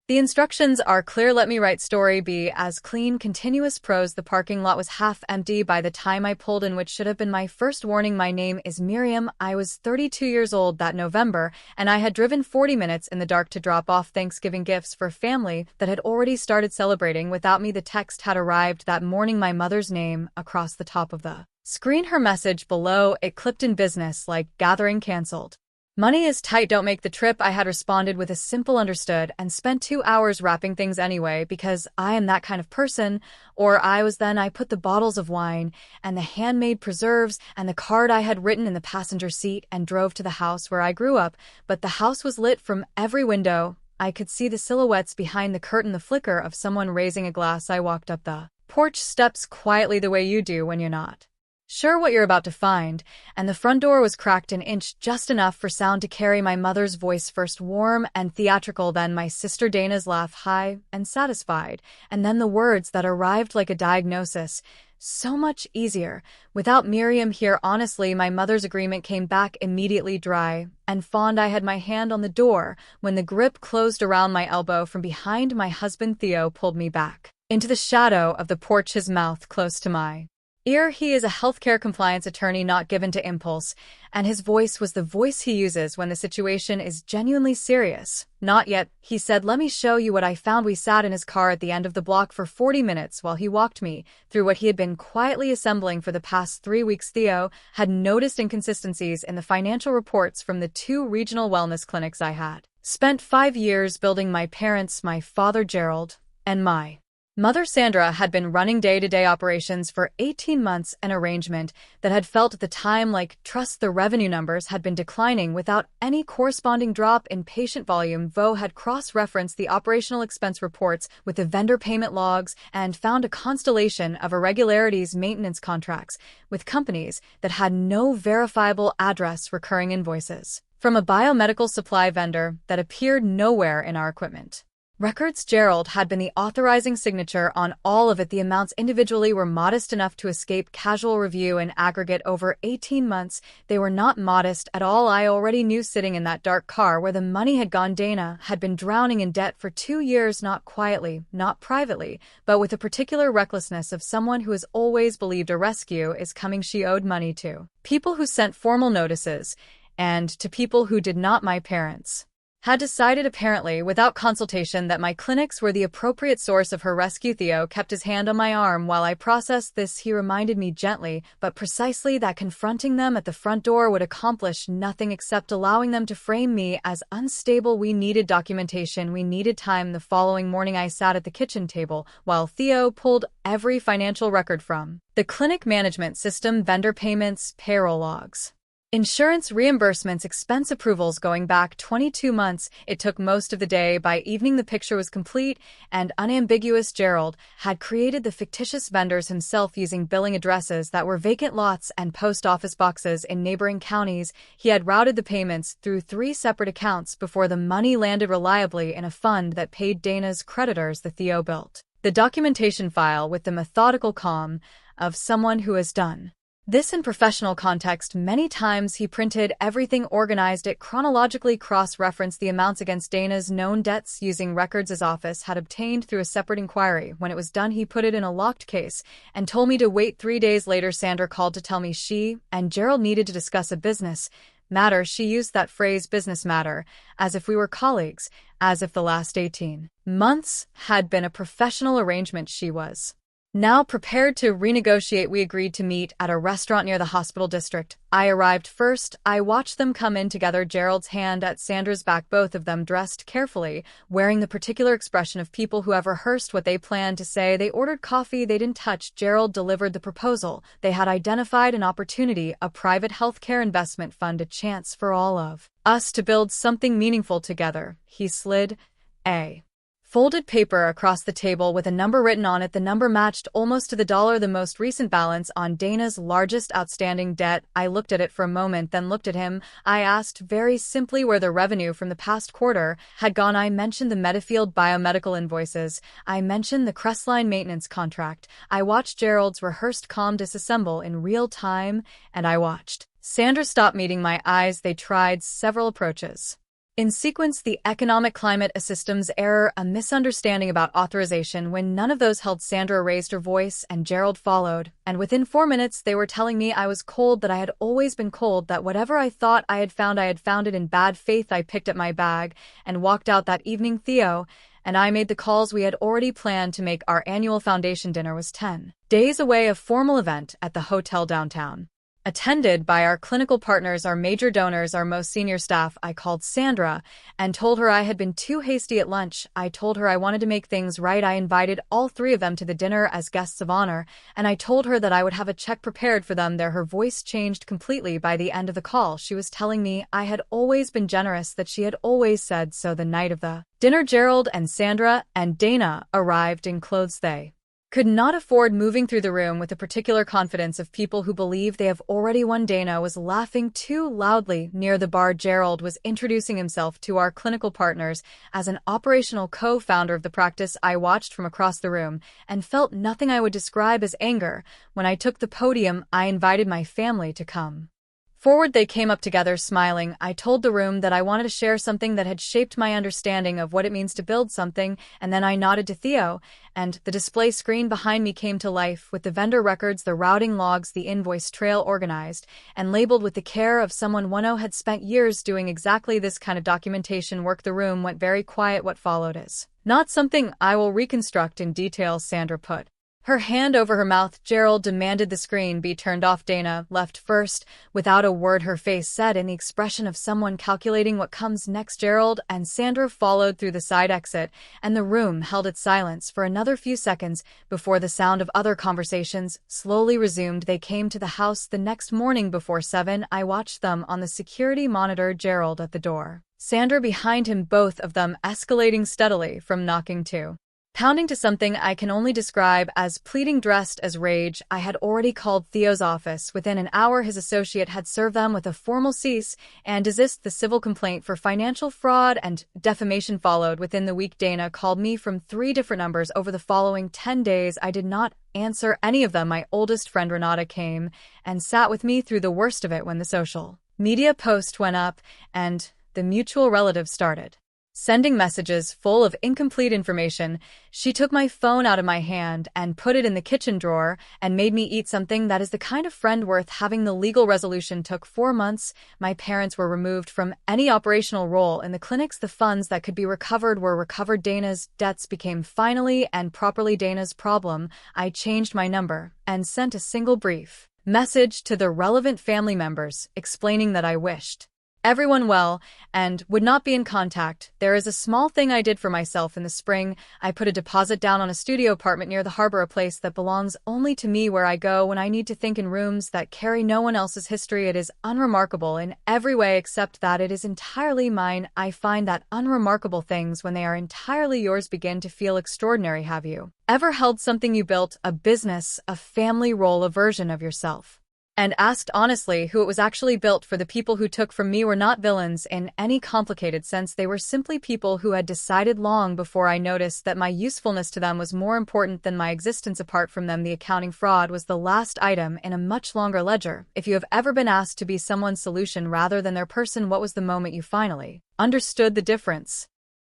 The instructions are clear. Let me write story B as clean, continuous prose. The parking lot was half empty by the time I pulled in, which should have been my first warning. My name is Miriam. I was 32 years old that November, and I had driven 40 minutes in the dark to drop off Thanksgiving gifts for family that had already started celebrating without me. The text had arrived that morning, my mother's name across the top of the screen. Her message below, it clipped in business like gathering canceled. Money is tight, don't make the trip. I had responded with a simple understood and spent 2 hours wrapping things anyway because I am that kind of person, or I was then. I put the bottles of wine and the handmade preserves and the card I had written in the passenger seat and drove to the house where I grew up, but the house was lit from every window. I could see the silhouettes behind the curtain, the flicker of someone raising a glass. I walked up the porch steps quietly the way you do when you're not sure what you're about to find, and the front door was cracked an inch, just enough for sound to carry. My mother's voice, first warm and theatrical, then my sister Dana's laugh, high and satisfied, and then the words that arrived like a diagnosis. So much easier without Miriam here. Honestly, my mother's agreement came back immediately, dry and fond. I had my hand on the door when the grip closed around my elbow from behind. My husband Theo pulled me back into the shadow of the porch, his mouth close to my ear. He is a healthcare compliance attorney, not given to impulse, and his voice was the voice he uses when the situation is genuinely serious. Not yet, he said. Let me show you what I found. We sat in his car at the end of the block for 40 minutes while he walked me through what he had been quietly assembling for the past 3 weeks. Theo had noticed inconsistencies in the financial reports from the 2 regional wellness clinics I had spent 5 years building. My parents, my father Gerald, and my mother Sandra, had been running day-to-day operations for 18 months, an arrangement that had felt at the time like trust. The revenue numbers had been declining without any corresponding drop in patient volume. Vo had cross-referenced the operational expense reports with the vendor payment logs and found a constellation of irregularities, maintenance contracts with companies that had no verifiable address, recurring invoices from a biomedical supply vendor that appeared nowhere in our equipment records. Gerald had been the authorizing signature on all of it. The amounts individually were modest enough to escape casual review. In aggregate over 18 months, they were not modest at all. I already knew, sitting in that dark car where the money had gone, Dana had been drowning in debt for 2 years, not quietly, not privately, but with a particular recklessness of someone who has always believed a rescue is coming. She owed money to people who sent formal notices and to people who did not. My parents had decided, apparently without consultation, that my clinics were the appropriate source of her rescue. Theo kept his hand on my arm while I processed this. He reminded me gently but precisely that confronting them at the front door would accomplish nothing except allowing them to frame me as unstable. We needed documentation. We needed time. The following morning I sat at the kitchen table while Theo pulled every financial record from the clinic management system, vendor payments, payroll logs, insurance reimbursements, expense approvals going back 22 months. It took most of the day. By evening, the picture was complete and unambiguous. Gerald had created the fictitious vendors himself using billing addresses that were vacant lots and post office boxes in neighboring counties. He had routed the payments through 3 separate accounts before the money landed reliably in a fund that paid Dana's creditors. The Theo built the documentation file with the methodical calm of someone who has done this in professional context many times. He printed everything, organized it chronologically, cross-referenced the amounts against Dana's known debts using records his office had obtained through a separate inquiry. When it was done, he put it in a locked case and told me to wait. 3 days later, Sandra called to tell me she and Gerald needed to discuss a business matter. She used that phrase, business matter, as if we were colleagues, as if the last 18 months had been a professional arrangement. She was now prepared to renegotiate. We agreed to meet at a restaurant near the hospital district. I arrived first. I watched them come in together, Gerald's hand at Sandra's back, both of them dressed carefully, wearing the particular expression of people who have rehearsed what they planned to say. They ordered coffee they didn't touch. Gerald delivered the proposal. They had identified an opportunity, a private healthcare investment fund, a chance for all of us to build something meaningful together. He slid a folded paper across the table with a number written on it. The number matched almost to the dollar the most recent balance on Dana's largest outstanding debt. I looked at it for a moment, then looked at him. I asked very simply where the revenue from the past quarter had gone. I mentioned the Metafield biomedical invoices. I mentioned the Crestline maintenance contract. I watched Gerald's rehearsed calm disassemble in real time, and I watched Sandra stop, meeting my eyes. They tried several approaches. In sequence, the economic climate, a systems error, a misunderstanding about authorization. When none of those held, Sandra raised her voice and Gerald followed, and within 4 minutes they were telling me I was cold, that I had always been cold, that whatever I thought I had found it in bad faith. I picked up my bag and walked out that evening. Theo and I made the calls we had already planned to make. Our annual foundation dinner was 10 days away, a formal event at the hotel downtown, attended by our clinical partners, our major donors, our most senior staff. I called Sandra and told her I had been too hasty at lunch. I told her I wanted to make things right. I invited all 3 of them to the dinner as guests of honor, and I told her that I would have a check prepared for them there. Her voice changed completely by the end of the call. She was telling me I had always been generous, that she had always said so. The night of the dinner, Gerald and Sandra and Dana arrived in clothes they could not afford, moving through the room with the particular confidence of people who believe they have already won. Dana was laughing too loudly near the bar. Gerald was introducing himself to our clinical partners as an operational co-founder of the practice. I watched from across the room and felt nothing I would describe as anger. When I took the podium, I invited my family to come forward. They came up together, smiling. I told the room that I wanted to share something that had shaped my understanding of what it means to build something, and then I nodded to Theo, and the display screen behind me came to life with the vendor records, the routing logs, the invoice trail organized and labeled with the care of someone one had spent years doing exactly this kind of documentation work. The room went very quiet. What followed is not something I will reconstruct in detail. Sandra put her hand over her mouth. Gerald demanded the screen be turned off. Dana left first. Without a word, her face set in the expression of someone calculating what comes next. Gerald and Sandra followed through the side exit, and the room held its silence for another few seconds before the sound of other conversations slowly resumed. They came to the house the next morning before 7. I watched them on the security monitor, Gerald at the door, Sandra behind him, both of them escalating steadily from knocking to pounding to something I can only describe as pleading. Dressed as rage, I had already called Theo's office. Within an hour, his associate had served them with a formal cease and desist. The civil complaint for financial fraud and defamation followed within the week. Dana called me from 3 different numbers over the following 10 days. I did not answer any of them. My oldest friend Renata came and sat with me through the worst of it when the social media post went up and the mutual relative started sending messages full of incomplete information. She took my phone out of my hand and put it in the kitchen drawer and made me eat something. That is the kind of friend worth having. The legal resolution took 4 months. My parents were removed from any operational role in the clinics. The funds that could be recovered were recovered. Dana's debts became finally and properly Dana's problem. I changed my number and sent a single brief message to the relevant family members explaining that I wished everyone well and would not be in contact. There is a small thing I did for myself in the spring. I put a deposit down on a studio apartment near the harbor, a place that belongs only to me, where I go when I need to think, in rooms that carry no one else's history. It is unremarkable in every way except that it is entirely mine. I find that unremarkable things, when they are entirely yours, begin to feel extraordinary. Have you ever held something you built, a business, a family role, a version of yourself, and asked honestly who it was actually built for? The people who took from me were not villains in any complicated sense. They were simply people who had decided long before I noticed that my usefulness to them was more important than my existence apart from them. The accounting fraud was the last item in a much longer ledger. If you have ever been asked to be someone's solution rather than their person, what was the moment you finally understood the difference?